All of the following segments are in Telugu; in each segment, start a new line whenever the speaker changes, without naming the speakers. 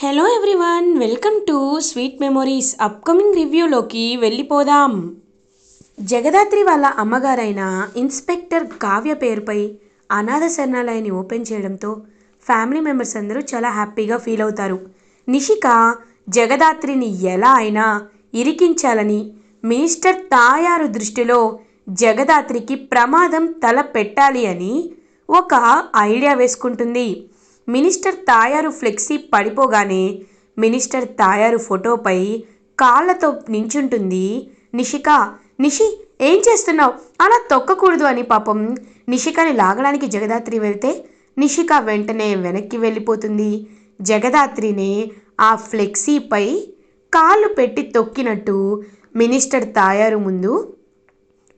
Hello everyone, welcome to sweet memories. Upcoming రివ్యూలోకి వెళ్ళిపోదాం. జగదాత్రి వాళ్ళ అమ్మగారైన ఇన్స్పెక్టర్ కావ్య పేరుపై అనాథ శరణాలయాన్ని ఓపెన్ చేయడంతో ఫ్యామిలీ మెంబర్స్ అందరూ చాలా హ్యాపీగా ఫీల్ అవుతారు. నిషిక జగదాత్రిని ఎలా అయినా ఇరికించాలని మినిస్టర్ తాయారు దృష్టిలో జగదాత్రికి ప్రమాదం తల పెట్టాలి అని ఒక ఐడియా వేసుకుంటుంది. మినిస్టర్ తాయారు ఫ్లెక్సీ పడిపోగానే మినిస్టర్ తాయారు ఫోటోపై కాళ్ళతో నించుంటుంది నిషిక. నిషి, ఏం చేస్తున్నావు? అలా తొక్కకూడదు అని పాపం నిషికని లాగడానికి జగదాత్రి వెళ్తే నిషిక వెంటనే వెనక్కి వెళ్ళిపోతుంది. జగదాత్రిని ఆ ఫ్లెక్సీపై కాళ్ళు పెట్టి తొక్కినట్టు మినిస్టర్ తాయారు ముందు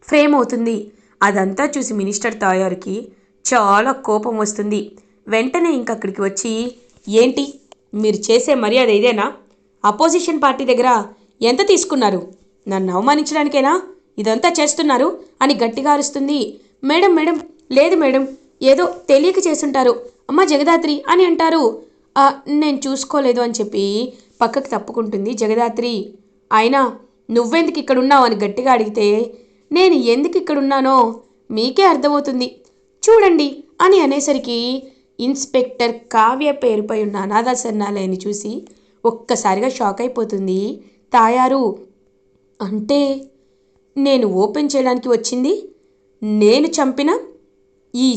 ఫ్రేమ్ అవుతుంది. అదంతా చూసి మినిస్టర్ తాయారుకి చాలా కోపం వస్తుంది. వెంటనే ఇంకక్కడికి వచ్చి, ఏంటి మీరు చేసే మర్యాద ఇదేనా? అపోజిషన్ పార్టీ దగ్గర ఎంత తీసుకున్నారు? నన్ను అవమానించడానికేనా ఇదంతా చేస్తున్నారు అని గట్టిగా అరుస్తుంది. మేడం మేడం, లేదు మేడం, ఏదో తెలియక చేసుంటారు అమ్మ జగదాత్రి అని అంటారు. నేను చూసుకోలేదు అని చెప్పి పక్కకు తప్పుకుంటుంది జగదాత్రి. అయినా నువ్వెందుకు ఇక్కడ ఉన్నావు అని గట్టిగా అడిగితే, నేను ఎందుకు ఇక్కడ ఉన్నానో మీకే అర్థమవుతుంది చూడండి అని అనేసరికి ఇన్స్పెక్టర్ కావ్య పేరుపై ఉన్న అనాథ శరణాలయాన్ని చూసి ఒక్కసారిగా షాక్ అయిపోతుంది తాయారు. అంటే నేను ఓపెన్ చేయడానికి వచ్చింది నేను చంపిన ఈ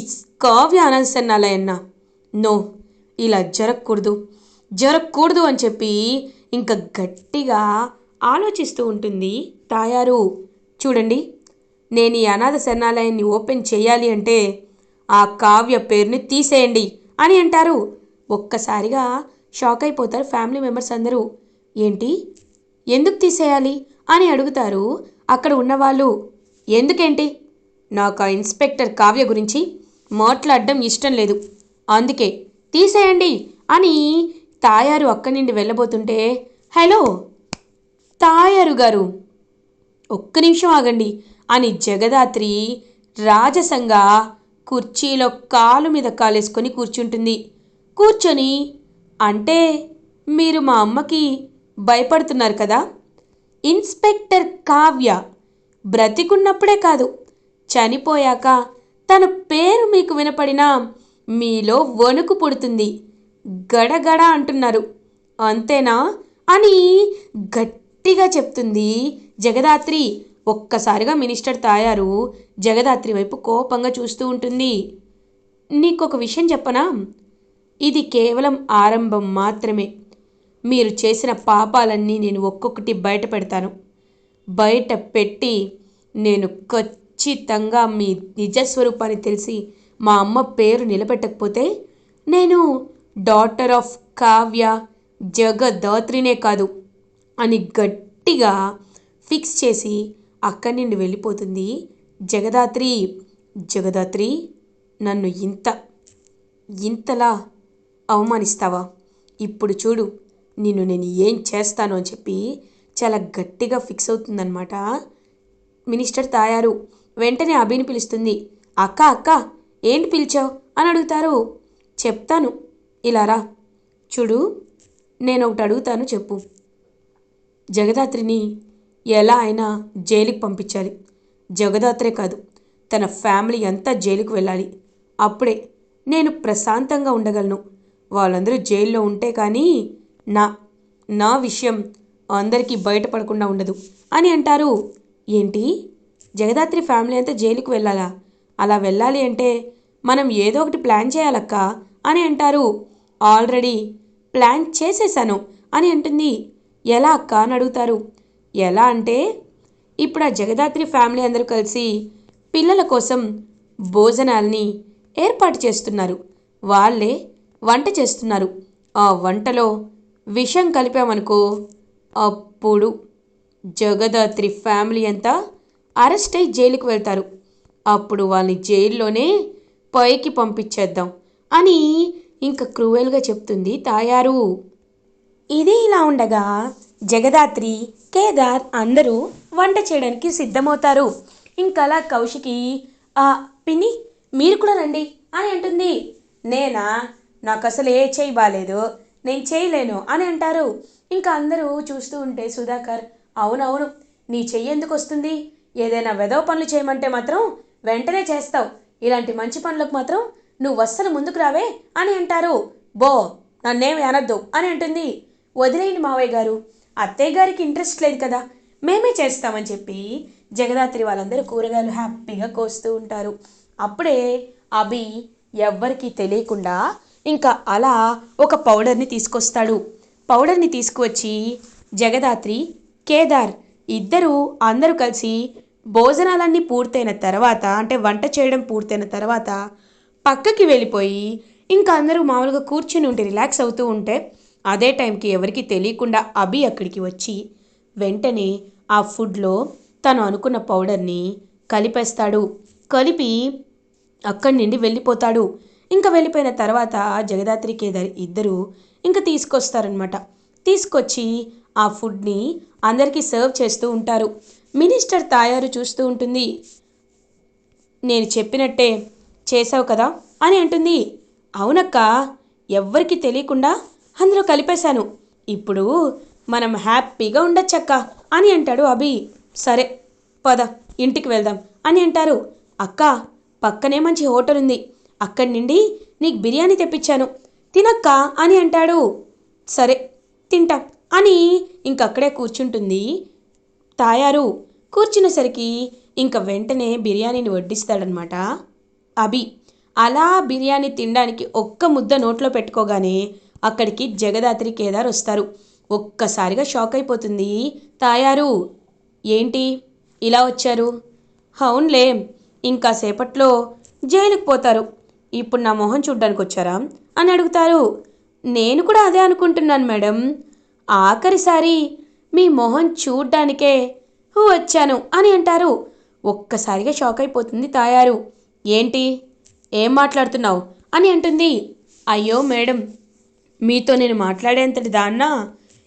కావ్య అనాథ శరణాలయన్నా? నో, ఇలా జరగకూడదు అని చెప్పి ఇంకా గట్టిగా ఆలోచిస్తూ ఉంటుంది తాయారు. చూడండి, నేను ఈ అనాథ శరణాలయాన్ని ఓపెన్ చేయాలి అంటే ఆ కావ్య పేరుని తీసేయండి అని అంటారు. ఒక్కసారిగా షాక్ అయిపోతారు ఫ్యామిలీ మెంబర్స్ అందరూ. ఏంటి, ఎందుకు తీసేయాలి అని అడుగుతారు అక్కడ ఉన్నవాళ్ళు. ఎందుకేంటి, నాకు ఆ ఇన్స్పెక్టర్ కావ్య గురించి మాట్లాడడం ఇష్టం లేదు, అందుకే తీసేయండి అని తాయారు అక్కడి నుండి వెళ్ళబోతుంటే, హలో తాయారు గారు, ఒక్క నిమిషం ఆగండి అని జగదాత్రి రాజసంగా కుర్చీలో కాలు మీద కాలేసుకొని కూర్చుంటుంది. కూర్చొని, అంటే మీరు మా అమ్మకి భయపడుతున్నారు కదా? ఇన్స్పెక్టర్ కావ్య బ్రతికున్నప్పుడే కాదు, చనిపోయాక తన పేరు మీకు వినపడినా మీలో వణుకు పుడుతుంది, గడగడ అంటున్నారు, అంతేనా అని గట్టిగా చెప్తుంది జగదాత్రి. ఒక్కసారిగా మినిస్టర్ తాయారు జగదాత్రి వైపు కోపంగా చూస్తూ ఉంటుంది. నీకొక విషయం చెప్పనా? ఇది కేవలం ఆరంభం మాత్రమే. మీరు చేసిన పాపాలన్నీ నేను ఒక్కొక్కటి బయట పెడతాను. బయట పెట్టి నేను ఖచ్చితంగా మీ నిజస్వరూపాన్ని తెలిసి మా అమ్మ పేరు నిలబెట్టకపోతే నేను డాటర్ ఆఫ్ కావ్య జగదాత్రినే కాదు అని గట్టిగా ఫిక్స్ చేసి అక్కడి నుండి వెళ్ళిపోతుంది జగదాత్రి. జగదాత్రి, నన్ను ఇంతలా అవమానిస్తావా? ఇప్పుడు చూడు నిన్ను నేను ఏం చేస్తాను అని చెప్పి చాలా గట్టిగా ఫిక్స్ అవుతుందన్నమాట మినిస్టర్ తాయారు. వెంటనే అభిని పిలుస్తుంది. అక్క అక్క, ఏంటి పిలిచావు అని అడుగుతారు. చెప్తాను, ఇలా రా. చూడు, నేను ఒకటి అడుగుతాను, చెప్పు. జగదాత్రిని ఎలా అయినా జైలుకి పంపించాలి. జగదాత్రే కాదు, తన ఫ్యామిలీ అంతా జైలుకు వెళ్ళాలి. అప్పుడే నేను ప్రశాంతంగా ఉండగలను. వాళ్ళందరూ జైల్లో ఉంటే కానీ నా విషయం అందరికీ బయటపడకుండా ఉండదు అని అంటారు. ఏంటి, జగదాత్రి ఫ్యామిలీ అంతా జైలుకు వెళ్ళాలా? అలా వెళ్ళాలి అంటే మనం ఏదో ఒకటి ప్లాన్ చేయాలక్క అని అంటారు. ఆల్రెడీ ప్లాన్ చేసేసాను అని అంటుంది. ఎలా అక్క అని అడుగుతారు. ఎలా అంటే, ఇప్పుడు ఆ జగదాత్రి ఫ్యామిలీ అందరూ కలిసి పిల్లల కోసం భోజనాల్ని ఏర్పాటు చేస్తున్నారు. వాళ్ళే వంట చేస్తున్నారు. ఆ వంటలో విషం కలిపామనుకో, అప్పుడు జగదాత్రి ఫ్యామిలీ అంతా అరెస్ట్ అయి జైలుకు వెళ్తారు. అప్పుడు వాళ్ళని జైల్లోనే పైకి పంపించేద్దాం అని ఇంకా క్రూయల్గా చెప్తుంది తాయారు. ఇది ఇలా ఉండగా జగదాత్రి, కేదార్ అందరూ వంట చేయడానికి సిద్ధమవుతారు. ఇంకలా కౌశికి, పిన్ని మీరు కూడా రండి అని అంటుంది. నేనా? నాకు అసలు ఏ చేయి బాలేదు, నేను చేయలేను అని అంటారు. ఇంకా అందరూ చూస్తూ ఉంటే సుధాకర్, అవునవును, నీ చెయ్యి ఎందుకు వస్తుంది? ఏదైనా వెధవ పనులు చేయమంటే మాత్రం వెంటనే చేస్తావు, ఇలాంటి మంచి పనులకు మాత్రం నువ్వు అస్సలు ముందుకు రావే అని అంటారు. బో, నన్నేమి అనద్దు అని అంటుంది. వదిలేయండి మావయ్య గారు, అత్తయ్య గారికి ఇంట్రెస్ట్ లేదు కదా, మేమే చేస్తామని చెప్పి జగదాత్రి వాళ్ళందరూ కూరగాయలు హ్యాపీగా కోస్తూ ఉంటారు. అప్పుడే అభి ఎవ్వరికీ తెలియకుండా ఇంకా అలా ఒక పౌడర్ని తీసుకొస్తాడు. పౌడర్ని తీసుకువచ్చి జగదాత్రి, కేదార్ ఇద్దరు అందరూ కలిసి భోజనాలన్నీ పూర్తయిన తర్వాత, అంటే వంట చేయడం పూర్తయిన తర్వాత పక్కకి వెళ్ళిపోయి ఇంకా అందరూ మామూలుగా కూర్చుని ఉంటే రిలాక్స్ అవుతూ ఉంటే అదే టైంకి ఎవరికి తెలియకుండా అభి అక్కడికి వచ్చి వెంటనే ఆ ఫుడ్లో తను అనుకున్న పౌడర్ని కలిపేస్తాడు. కలిపి అక్కడి నుండి వెళ్ళిపోతాడు. ఇంకా వెళ్ళిపోయిన తర్వాత జగదాత్రి కేదార్ ఇద్దరు ఇంకా తీసుకొస్తారనమాట. తీసుకొచ్చి ఆ ఫుడ్ని అందరికీ సర్వ్ చేస్తూ ఉంటారు. మినిస్టర్ తాయారు చూస్తూ ఉంటుంది. నేను చెప్పినట్టే చేసావు కదా అని అంటుంది. అవునక్క, ఎవ్వరికి తెలియకుండా అందులో కలిపేశాను, ఇప్పుడు మనం హ్యాపీగా ఉండొచ్చక్క అని అంటాడు అభి. సరే పద, ఇంటికి వెళ్దాం అని అంటారు. అక్క, పక్కనే మంచి హోటల్ ఉంది, అక్కడి నుండి నీకు బిర్యానీ తెప్పించాను, తినక్క అని అంటాడు. సరే తింటాం అని ఇంకక్కడే కూర్చుంటుంది తాయారు. కూర్చునేసరికి ఇంక వెంటనే బిర్యానీని వడ్డిస్తాడనమాట అభి. అలా బిర్యానీ తినడానికి ఒక్క ముద్ద నోట్లో పెట్టుకోగానే అక్కడికి జగదాత్రి కేదార్ వస్తారు. ఒక్కసారిగా షాక్ అయిపోతుంది తాయారు. ఏంటి ఇలా వచ్చారు? అవునులే, ఇంకా సేపట్లో జైలుకు పోతారు, ఇప్పుడు నా మొహం చూడ్డానికి వచ్చారా అని అడుగుతారు. నేను కూడా అదే అనుకుంటున్నాను మేడం, ఆఖరిసారి మీ మొహం చూడ్డానికే వచ్చాను అని అంటారు. ఒక్కసారిగా షాక్ అయిపోతుంది తాయారు. ఏంటి, ఏం మాట్లాడుతున్నావు అని అంటుంది. అయ్యో మేడం, మీతో నేను మాట్లాడేంతటి దాన్నా?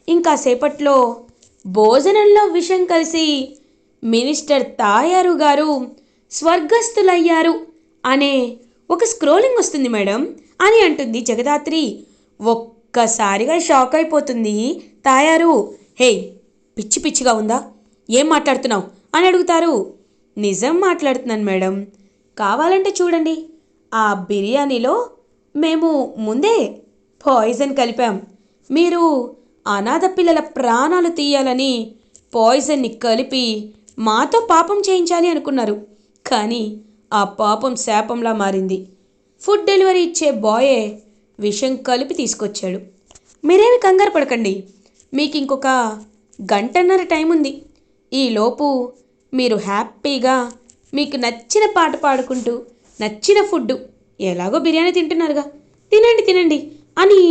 ఇంకా సేపట్లో భోజనంలో విషం కలిసి మినిస్టర్ తాయారు గారు స్వర్గస్థులయ్యారు అనే ఒక స్క్రోలింగ్ వస్తుంది మేడం అని అంటుంది జగదాత్రి. ఒక్కసారిగా షాక్ అయిపోతుంది తాయారు. హే, పిచ్చి పిచ్చిగా ఉందా, ఏం మాట్లాడుతున్నావు అని అడుగుతారు. నిజం మాట్లాడుతున్నాను మేడం, కావాలంటే చూడండి, ఆ బిర్యానీలో మేము ముందే పాయిజన్ కలిపాం, మీరు అనాథ పిల్లల ప్రాణాలు తీయాలని పాయిజన్ని కలిపి మాతో పాపం చేయించాలి అనుకున్నారు, కానీ ఆ పాపం శాపంలా మారింది. ఫుడ్ డెలివరీ ఇచ్చే బాయే విషం కలిపి తీసుకొచ్చాడు. మీరేమి కంగారు పడకండి, మీకు ఇంకొక గంటన్నర టైం ఉంది, ఈలోపు మీరు హ్యాపీగా మీకు నచ్చిన పాట పాడుకుంటూ నచ్చిన ఫుడ్డు, ఎలాగో బిర్యానీ తింటున్నారుగా, తినండి తినండి అని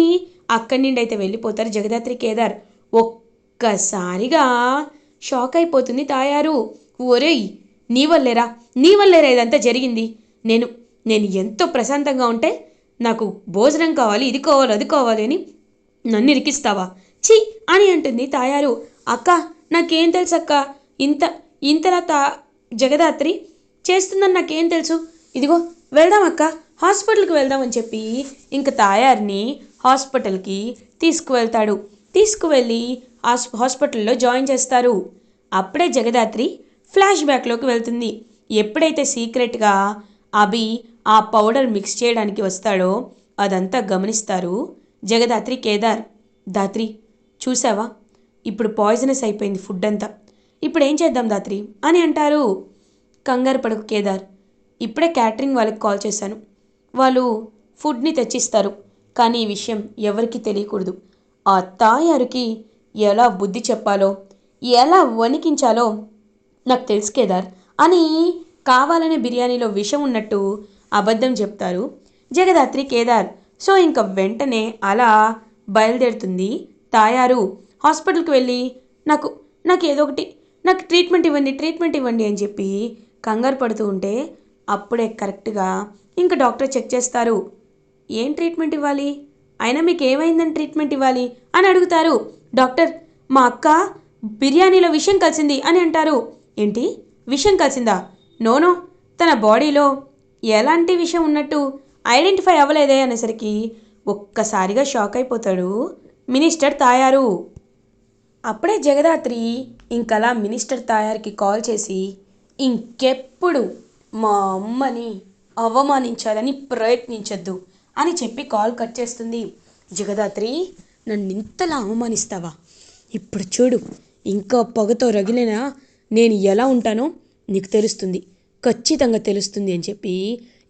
అక్కడి నుండి అయితే వెళ్ళిపోతారు జగదాత్రి కేదార్. ఒక్కసారిగా షాక్ అయిపోతుంది తాయారు. ఒరేయ్, నీ వల్లేరా ఇదంతా జరిగింది, నేను నేను ఎంతో ప్రశాంతంగా ఉంటే నాకు భోజనం కావాలి, ఇది కావాలి, అది కావాలి అని నన్ను ఇరికిస్తావా, ఛీ అని అంటుంది తాయారు. అక్క, నాకేం తెలుసు అక్క, ఇంత ఇంతలా జగదాత్రి చేస్తుందని నాకేం తెలుసు, ఇదిగో వెళ్దాం అక్క, హాస్పిటల్కి వెళ్దామని చెప్పి ఇంక తాయారిని హాస్పిటల్కి తీసుకువెళ్తాడు. తీసుకువెళ్ళి హాస్పిటల్లో జాయిన్ చేస్తారు. అప్పుడే జగదాత్రి ఫ్లాష్ బ్యాక్లోకి వెళ్తుంది. ఎప్పుడైతే సీక్రెట్గా అభి ఆ పౌడర్ మిక్స్ చేయడానికి వస్తాడో అదంతా గమనిస్తారు జగదాత్రి కేదార్. దాత్రి, చూసావా, ఇప్పుడు పాయిజనస్ అయిపోయింది ఫుడ్ అంతా, ఇప్పుడు ఏం చేద్దాం దాత్రి అని అంటారు. కంగారు పడకు కేదార్, ఇప్పుడే క్యాటరింగ్ వాళ్ళకి కాల్ చేశాను, వాళ్ళు ఫుడ్ని తెచ్చిస్తారు, కానీ ఈ విషయం ఎవరికీ తెలియకూడదు. ఆ తాయారుకి ఎలా బుద్ధి చెప్పాలో, ఎలా వణికించాలో నాకు తెలుసు కేదార్ అని కావాలనే బిర్యానీలో విషం ఉన్నట్టు అబద్ధం చెప్తారు జగదాత్రి కేదార్. సో ఇంకా వెంటనే అలా బయలుదేరుతుంది తాయారు. హాస్పిటల్కి వెళ్ళి నాకు నాకు ఏదో ఒకటి నాకు ట్రీట్మెంట్ ఇవ్వండి అని చెప్పి కంగారు పడుతూ ఉంటే అప్పుడే కరెక్ట్గా ఇంకా డాక్టర్ చెక్ చేస్తారు. ఏం ట్రీట్మెంట్ ఇవ్వాలి, అయినా మీకు ఏమైందని ట్రీట్మెంట్ ఇవ్వాలి అని అడుగుతారు. డాక్టర్, మా అక్క బిర్యానీలో విషం కలిసింది అని అంటారు. ఏంటి, విషం కలిసిందా? నోనో, తన బాడీలో ఎలాంటి విషం ఉన్నట్టు ఐడెంటిఫై అవ్వలేదే అనేసరికి ఒక్కసారిగా షాక్ అయిపోతాడు మినిస్టర్ తాయారు. అప్పుడే జగదాత్రి ఇంకలా మినిస్టర్ తాయారికి కాల్ చేసి ఇంకెప్పుడు మా అమ్మని అవమానించాలని ప్రయత్నించొద్దు అని చెప్పి కాల్ కట్ చేస్తుంది. జగదాత్రి, నన్ను ఇంతలా అవమానిస్తావా? ఇప్పుడు చూడు, ఇంకా పొగతో రగిలిన నేను ఎలా ఉంటానో నీకు తెలుస్తుంది, ఖచ్చితంగా తెలుస్తుంది అని చెప్పి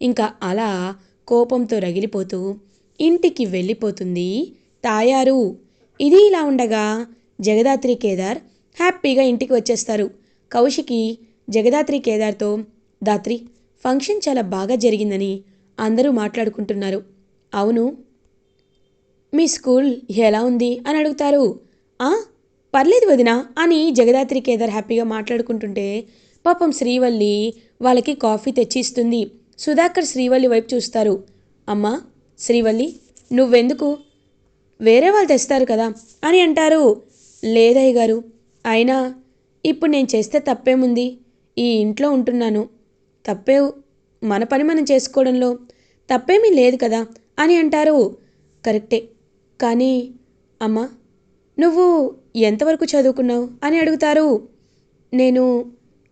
ఇంకా అలా కోపంతో రగిలిపోతూ ఇంటికి వెళ్ళిపోతుంది తాయారు. ఇది ఇలా ఉండగా జగదాత్రి కేదార్ హ్యాపీగా ఇంటికి వచ్చేస్తారు. కౌశికి జగదాత్రి కేదార్తో, దాత్రి, ఫంక్షన్ చాలా బాగా జరిగిందని అందరూ మాట్లాడుకుంటున్నారు. అవును, మీ స్కూల్ ఎలా ఉంది అని అడుగుతారు. పర్లేదు వదినా అని జగదాత్రి కేదార్ హ్యాపీగా మాట్లాడుకుంటుంటే పాపం శ్రీవల్లి వాళ్ళకి కాఫీ తెచ్చి ఇస్తుంది. సుధాకర్ శ్రీవల్లి వైపు చూస్తారు. అమ్మా శ్రీవల్లి, నువ్వెందుకు, వేరే వాళ్ళు తెస్తారు కదా అని అంటారు. లేదయ్య గారు, అయినా ఇప్పుడు నేను చేస్తే తప్పేముంది, ఈ ఇంట్లో ఉంటున్నాను, తప్పే మన పని మనం చేసుకోవడంలో తప్పేమీ లేదు కదా అని అంటారు. కరెక్టే, కానీ అమ్మా నువ్వు ఎంతవరకు చదువుకున్నావు అని అడుగుతారు. నేను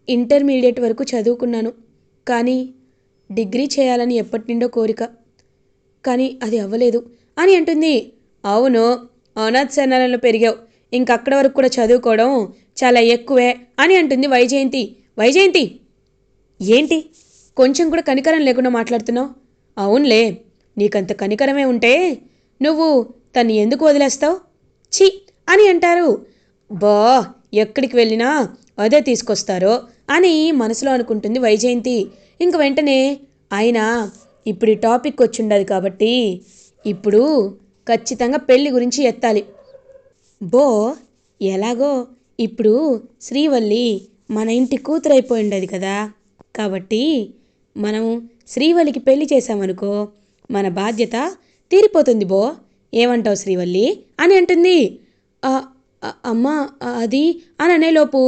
ఇంటర్మీడియట్ వరకు చదువుకున్నాను, కానీ డిగ్రీ చేయాలని ఎప్పటి నుండో కోరిక, కానీ అది అవ్వలేదు అని అంటుంది. అవును, అనాథ శరణాలయంలో పెరిగావు, ఇంకక్కడి వరకు కూడా చదువుకోవడం చాలా ఎక్కువే అని అంటుంది వైజయంతి. వైజయంతి, ఏంటి కొంచెం కూడా కనికరం లేకుండా మాట్లాడుతున్నావు? అవునులే, నీకంత కనికరమే ఉంటే నువ్వు తన్ని ఎందుకు వదిలేస్తావు? ఛీ అని అంటారు. బా, ఎక్కడికి వెళ్ళినా అదే తీసుకొస్తారో అని మనసులో అనుకుంటుంది వైజయంతి. ఇంక వెంటనే అయినా ఇప్పుడు ఈ టాపిక్ వచ్చిండదు కాబట్టి ఇప్పుడు ఖచ్చితంగా పెళ్లి గురించి ఎత్తాలి. బో, ఎలాగో ఇప్పుడు శ్రీవల్లి మన ఇంటి కూతురైపోయిండది కదా, కాబట్టి మనం శ్రీవల్లికి పెళ్లి చేశామనుకో మన బాధ్యత తీరిపోతుంది బో, ఏమంటావు శ్రీవల్లి అని అంటుంది. అమ్మా అది అని అనేలోపు,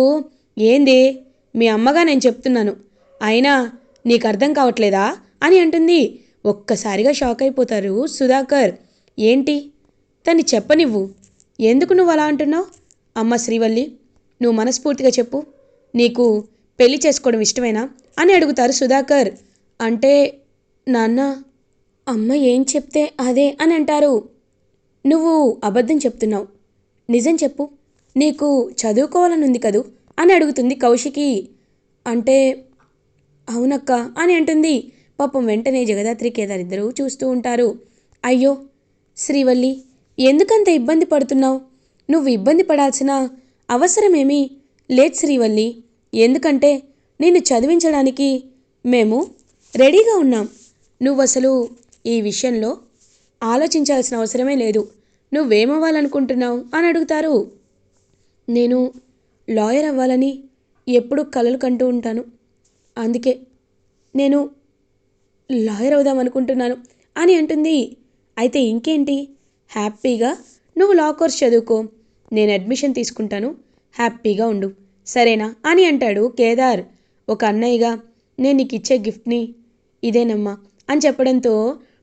ఏంది మీ అమ్మగా నేను చెప్తున్నాను, అయినా నీకు అర్థం కావట్లేదా అని అంటుంది. ఒక్కసారిగా షాక్ అయిపోతారు సుధాకర్. ఏంటి, తన్ని చెప్పనివ్వు, ఎందుకు నువ్వు అలా అంటున్నావు? అమ్మ శ్రీవల్లి, నువ్వు మనస్ఫూర్తిగా చెప్పు, నీకు పెళ్లి చేసుకోవడం ఇష్టమేనా అని అడుగుతారు సుధాకర్. అంటే నాన్న, అమ్మ ఏం చెప్తే అదే అని అంటారు. నువ్వు అబద్ధం చెప్తున్నావు, నిజం చెప్పు, నీకు చదువుకోవాలని ఉంది కదూ అని అడుగుతుంది కౌశికి. అంటే అవునక్క అని అంటుంది. పాపం వెంటనే జగదాత్రి కేదార్ ఇద్దరు చూస్తూ ఉంటారు. అయ్యో శ్రీవల్లి, ఎందుకంత ఇబ్బంది పడుతున్నావు? నువ్వు ఇబ్బంది పడాల్సిన అవసరమేమీ లేదు శ్రీవల్లి, ఎందుకంటే నిన్ను చదివించడానికి మేము రెడీగా ఉన్నాం. నువ్వు అసలు ఈ విషయంలో ఆలోచించాల్సిన అవసరమే లేదు. నువ్వేమవ్వాలనుకుంటున్నావు అని అడుగుతారు. నేను లాయర్ అవ్వాలని ఎప్పుడూ కలలు కంటూ ఉంటాను, అందుకే నేను లాయర్ అవుదాం అనుకుంటున్నాను అని అంటుంది. అయితే ఇంకేంటి, హ్యాపీగా నువ్వు లా కోర్స్ చదువుకో, నేను అడ్మిషన్ తీసుకుంటాను, హ్యాపీగా ఉండు, సరేనా అని అంటాడు కేదార్. ఒక అన్నయ్యగా నేను నీకు ఇచ్చే గిఫ్ట్ని ఇదేనమ్మా అని చెప్పడంతో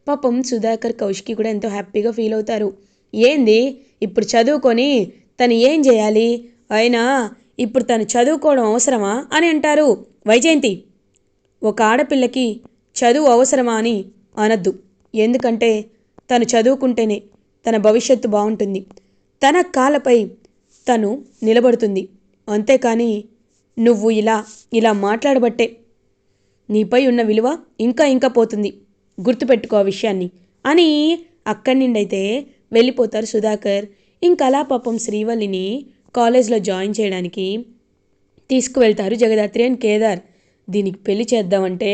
పాపం సుధాకర్ కౌశికి కూడా ఎంతో హ్యాపీగా ఫీల్ అవుతారు. ఏంది ఇప్పుడు చదువుకొని తను ఏం చేయాలి, అయినా ఇప్పుడు తను చదువుకోవడం అవసరమా అని అంటారు. వైజయంతి, ఒక ఆడపిల్లకి చదువు అవసరమా అని అనద్దు, ఎందుకంటే తను చదువుకుంటేనే తన భవిష్యత్తు బాగుంటుంది, తన కాళ్ళపై తను నిలబడుతుంది, అంతేకాని నువ్వు ఇలా ఇలా మాట్లాడబట్టే నీపై ఉన్న విలువ ఇంకా ఇంకా పోతుంది, గుర్తుపెట్టుకో ఆ విషయాన్ని అని అక్కడి నుండైతే వెళ్ళిపోతారు సుధాకర్. ఇంకలా పాపం శ్రీవల్లిని కాలేజ్లో జాయిన్ చేయడానికి తీసుకువెళ్తారు జగదాత్రి అండ్ కేదార్. దీనికి పెళ్లి చేద్దామంటే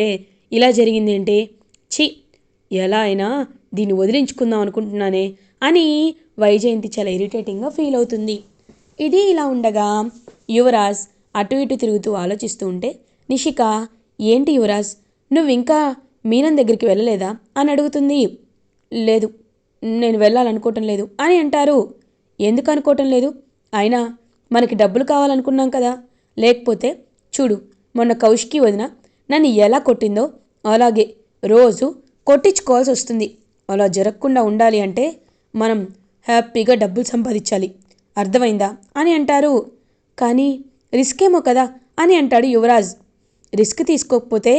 ఇలా జరిగింది అంటే, ఛీ, ఎలా అయినా దీన్ని వదిలించుకుందాం అనుకుంటున్నానే అని వైజయంతి చాలా ఇరిటేటింగ్గా ఫీల్ అవుతుంది. ఇది ఇలా ఉండగా యువరాజ్ అటు ఇటు తిరుగుతూ ఆలోచిస్తూ ఉంటే నిషిక, ఏంటి యువరాజ్, నువ్వు ఇంకా మీనన్ దగ్గరికి వెళ్ళలేదా అని అడుగుతుంది. లేదు, నేను వెళ్ళాలనుకోవటం లేదు అని అంటారు. ఎందుకు అనుకోవటం లేదు? అయినా మనకి డబ్బులు కావాలనుకున్నాం కదా, లేకపోతే చూడు, మొన్న కౌశికి వదిన నన్ను ఎలా కొట్టిందో అలాగే రోజు కొట్టించుకోవాల్సి వస్తుంది, అలా జరగకుండా ఉండాలి అంటే మనం హ్యాపీగా డబ్బులు సంపాదించాలి, అర్థమైందా అని అంటారు. కానీ రిస్క్ ఏమో కదా అని అంటాడు యువరాజ్. రిస్క్ తీసుకోకపోతే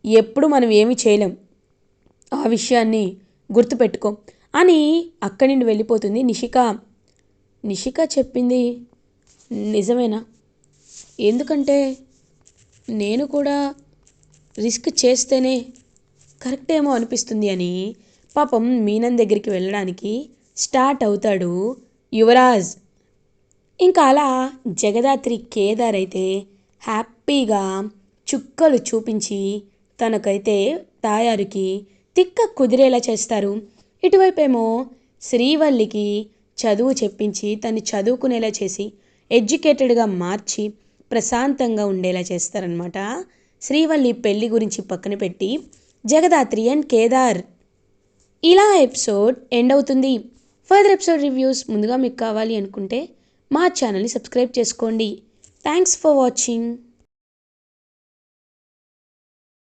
ఎప్పుడు మనం ఏమీ చేయలేం, ఆ విషయాన్ని గుర్తుపెట్టుకో అని అక్కడి నుండి వెళ్ళిపోతుంది నిషిక. నిషిక చెప్పింది నిజమేనా? ఎందుకంటే నేను కూడా రిస్క్ చేస్తేనే కరెక్ట్ ఏమో అనిపిస్తుంది అని పాపం మీనన్ దగ్గరికి వెళ్ళడానికి స్టార్ట్ అవుతాడు యువరాజ్. ఇంకా అలా జగదాత్రి కేదార్ అయితే హ్యాపీగా చుక్కలు చూపించి తనకైతే తాయారుకి తిక్క కుదిరేలా చేస్తారు. ఇటువైపేమో శ్రీవల్లికి చదువు చెప్పించి తను చదువుకునేలా చేసి ఎడ్యుకేటెడ్గా మార్చి ప్రశాంతంగా ఉండేలా చేస్తారనమాట. శ్రీవల్లి పెళ్లి గురించి పక్కన పెట్టి జగదాత్రి అండ్ కేదార్. ఇలా ఎపిసోడ్ ఎండ్ అవుతుంది. ఫర్దర్ ఎపిసోడ్ రివ్యూస్ ముందుగా మీకు కావాలి అనుకుంటే మా ఛానల్ని సబ్స్క్రైబ్ చేసుకోండి. Thanks for watching.